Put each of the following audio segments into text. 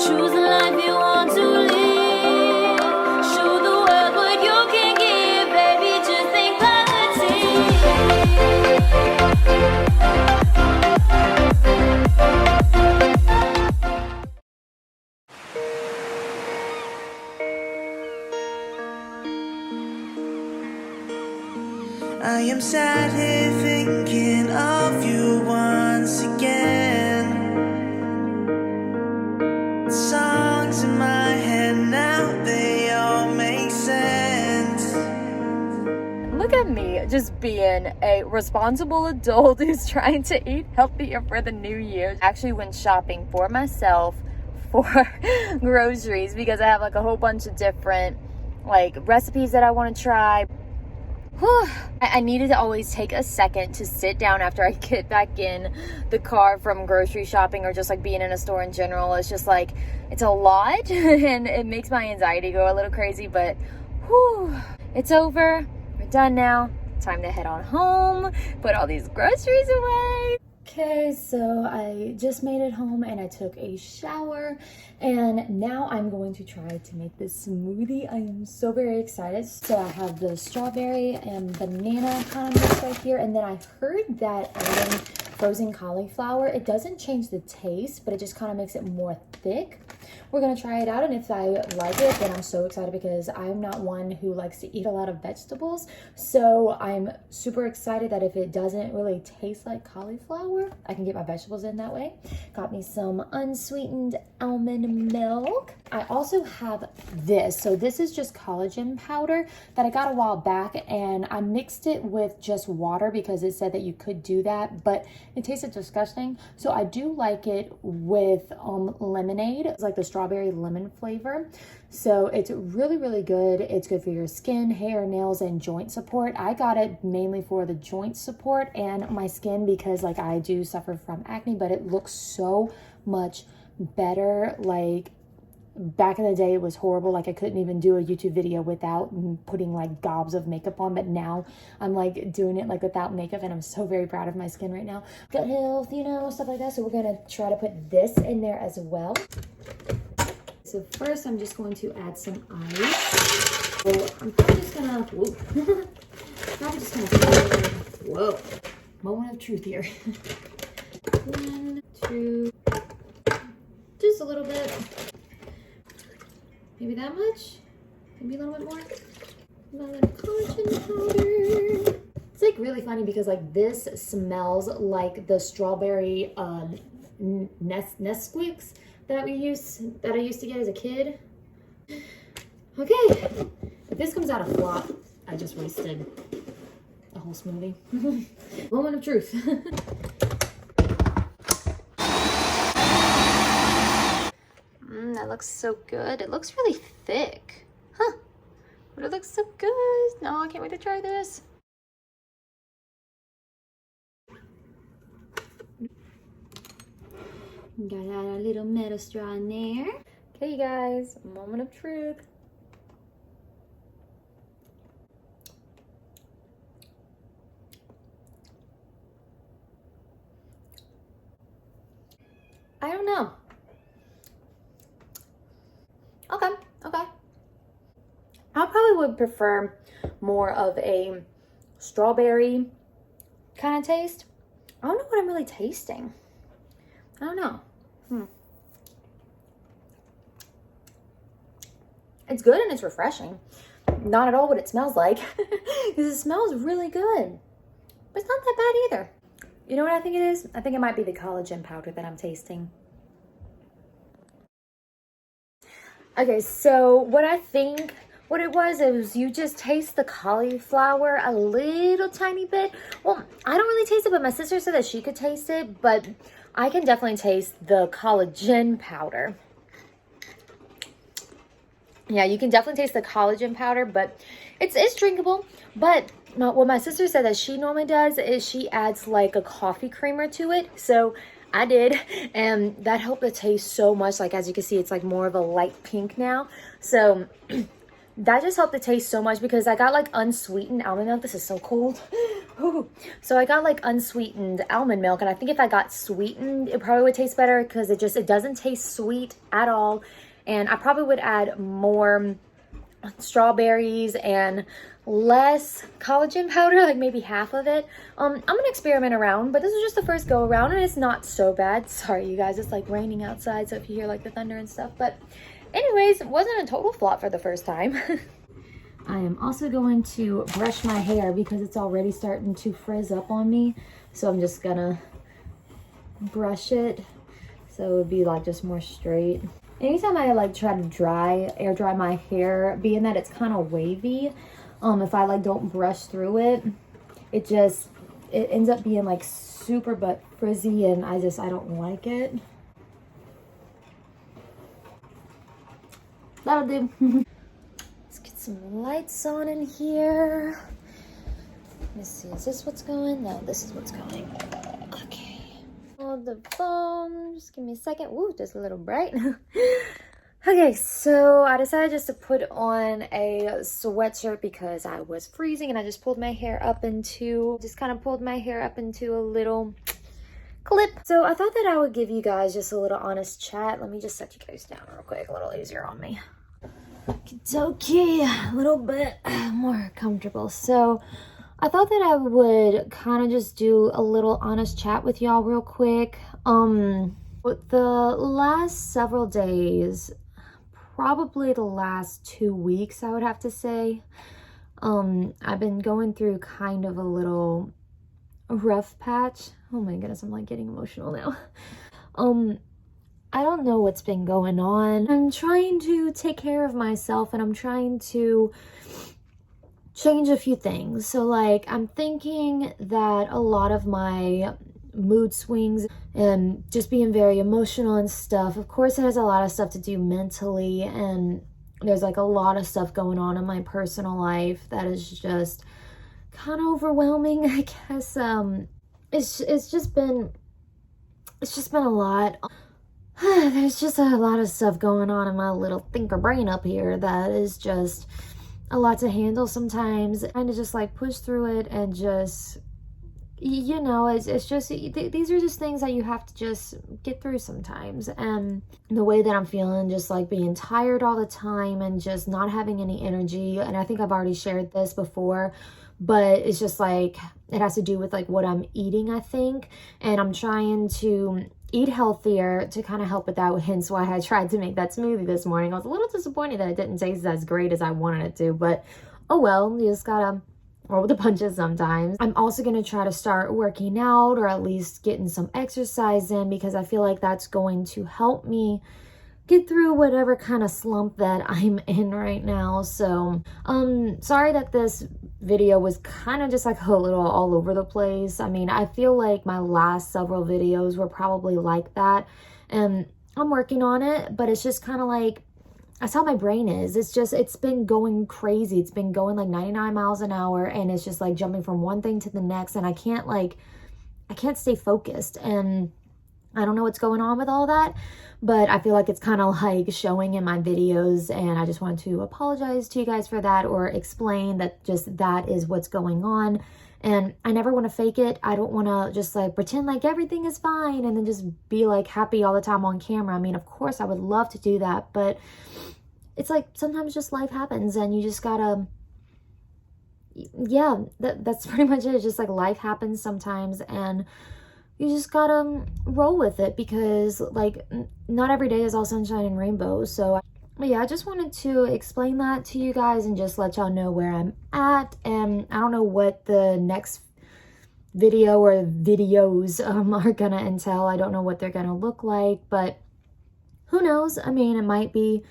Choose the life you want to live. Show the world what you can give, baby. Just think positive. I am sat here thinking of you once again. Songs in my head now, they all make sense. Look at me just being a responsible adult who's trying to eat healthier for the new year. I actually went shopping for myself for groceries because I have like a whole bunch of different like recipes that I want to try. I needed to always take a second to sit down after I get back in the car from grocery shopping or just like being in a store in general. It's just like, it's a lot and it makes my anxiety go a little crazy, but whew, it's over. We're done now. Time to head on home, put all these groceries away. Okay, so I just made it home and I took a shower and now I'm going to try to make this smoothie. I am so very excited. So I have the strawberry and banana kind of mix right here, and then I heard that adding frozen cauliflower, it doesn't change the taste, but it just kind of makes it more thick. We're gonna try it out, and if I like it, then I'm so excited because I'm not one who likes to eat a lot of vegetables. So I'm super excited that if it doesn't really taste like cauliflower, I can get my vegetables in that way. Got me some unsweetened almond milk. I also have this. So this is just collagen powder that I got a while back, and I mixed it with just water because it said that you could do that, but it tasted disgusting. So I do like it with lemonade. It's like the strawberry lemon flavor. So it's really, really good. It's good for your skin, hair, nails, and joint support. I got it mainly for the joint support and my skin because like I do suffer from acne, but it looks so much better. Like back in the day, it was horrible. Like I couldn't even do a YouTube video without putting like gobs of makeup on, but now I'm like doing it like without makeup, and I'm so very proud of my skin right now. Gut health, you know, stuff like that. So we're gonna try to put this in there as well. So first I'm just going to add some ice. So I'm probably just gonna, whoa, moment of truth here. 1, 2, just a little bit. Maybe that much? Maybe a little bit more? Another collagen powder. It's like really funny because like this smells like the strawberry Nesquik that I used to get as a kid. Okay, if this comes out a flop, I just wasted a whole smoothie. Moment of truth. That looks so good. It looks really thick. Huh. But it looks so good. No, I can't wait to try this. Got our little metal straw in there. Okay, you guys, moment of truth. I don't know. Okay. I probably would prefer more of a strawberry kind of taste. I don't know what I'm really tasting. I don't know. It's good and it's refreshing. Not at all what it smells like. Because it smells really good. But it's not that bad either. You know what I think it is? I think it might be the collagen powder that I'm tasting. Okay, so what I think what it was you just taste the cauliflower a little tiny bit. Well, I don't really taste it, but my sister said that she could taste it, but I can definitely taste the collagen powder. Yeah, you can definitely taste the collagen powder, but it's drinkable. But what my sister said that she normally does is she adds like a coffee creamer to it. So I did, and that helped the taste so much. Like, as you can see, it's like more of a light pink now. So that just helped the taste so much because I got like unsweetened almond milk. This is so cold. Ooh. So I got like unsweetened almond milk, and I think if I got sweetened, it probably would taste better because it doesn't taste sweet at all. And I probably would add more strawberries and less collagen powder, like maybe half of it. I'm gonna experiment around, but this was just the first go around and it's not so bad. Sorry you guys, it's like raining outside, so if you hear like the thunder and stuff, but anyways, it wasn't a total flop for the first time. I am also going to brush my hair because it's already starting to frizz up on me, so I'm just gonna brush it so it would be like just more straight. Anytime I like try to air dry my hair, being that it's kind of wavy, if I like don't brush through it, it ends up being like super butt frizzy, and I don't like it. That'll do. Let's get some lights on in here. Let me see, is this what's going? No, this is what's going. Okay. Hold the phone, just give me a second. Ooh, just a little bright. Okay, so I decided just to put on a sweatshirt because I was freezing, and I just pulled my hair up into, a little clip. So I thought that I would give you guys just a little honest chat. Let me just set you guys down real quick, a little easier on me. Okay, a little bit more comfortable. So I thought that I would kind of just do a little honest chat with y'all real quick. The last several days, probably the last 2 weeks, I would have to say, I've been going through kind of a little rough patch. Oh my goodness, I'm like getting emotional now. I don't know what's been going on. I'm trying to take care of myself, and I'm trying to change a few things. So like, I'm thinking that a lot of my mood swings and just being very emotional and stuff, of course it has a lot of stuff to do mentally, and there's like a lot of stuff going on in my personal life that is just kind of overwhelming, I guess. It's just been a lot. There's just a lot of stuff going on in my little thinker brain up here that is just a lot to handle sometimes. Kind of just like push through it and just, you know, it's just, these are just things that you have to just get through sometimes. And the way that I'm feeling, just like being tired all the time and just not having any energy. And I think I've already shared this before, but it's just like, it has to do with like what I'm eating, I think. And I'm trying to eat healthier to kind of help with that, hence why I tried to make that smoothie this morning. I was a little disappointed that it didn't taste as great as I wanted it to, but oh well, you just gotta roll with the punches sometimes. I'm also gonna try to start working out, or at least getting some exercise in, because I feel like that's going to help me get through whatever kind of slump that I'm in right now. So sorry that this video was kind of just like a little all over the place. I mean, I feel like my last several videos were probably like that, and I'm working on it, but it's just kind of like, that's how my brain is. It's been going crazy. It's been going like 99 miles an hour, and it's just like jumping from one thing to the next, and I can't stay focused, and I don't know what's going on with all that, but I feel like it's kind of like showing in my videos, and I just want to apologize to you guys for that, or explain that just that is what's going on. And I never want to fake it. I don't want to just like pretend like everything is fine and then just be like happy all the time on camera. I mean, of course I would love to do that, but it's like sometimes just life happens, and you just gotta, yeah, that's pretty much it. It's just like life happens sometimes, and you just gotta roll with it, because like not every day is all sunshine and rainbows. So yeah, I just wanted to explain that to you guys and just let y'all know where I'm at. And I don't know what the next video or videos are gonna entail. I don't know what they're gonna look like, but who knows? I mean, it might be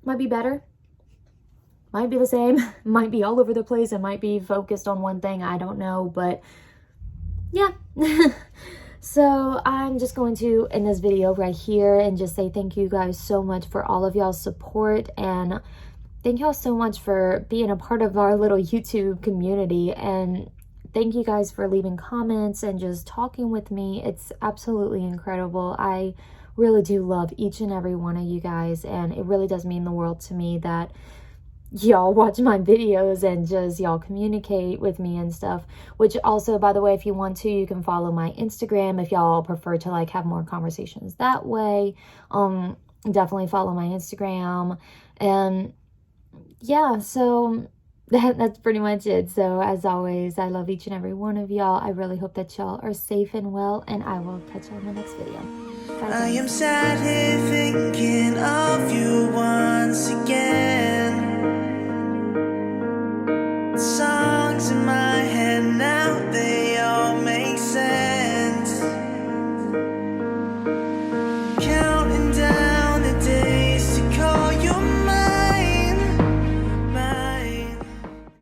better, might be the same, might be all over the place, it might be focused on one thing, I don't know, but yeah. So I'm just going to end this video right here and just say thank you guys so much for all of y'all's support, and thank y'all so much for being a part of our little YouTube community, and thank you guys for leaving comments and just talking with me. It's absolutely incredible. I really do love each and every one of you guys, and it really does mean the world to me that y'all watch my videos and just y'all communicate with me and stuff. Which also, by the way, if you want to, you can follow my Instagram if y'all prefer to like have more conversations that way. Definitely follow my Instagram. And yeah, so that's pretty much it. So as always, I love each and every one of y'all. I really hope that y'all are safe and well, and I will catch you on the next video. Bye, I am guys. sat here thinking of you once again.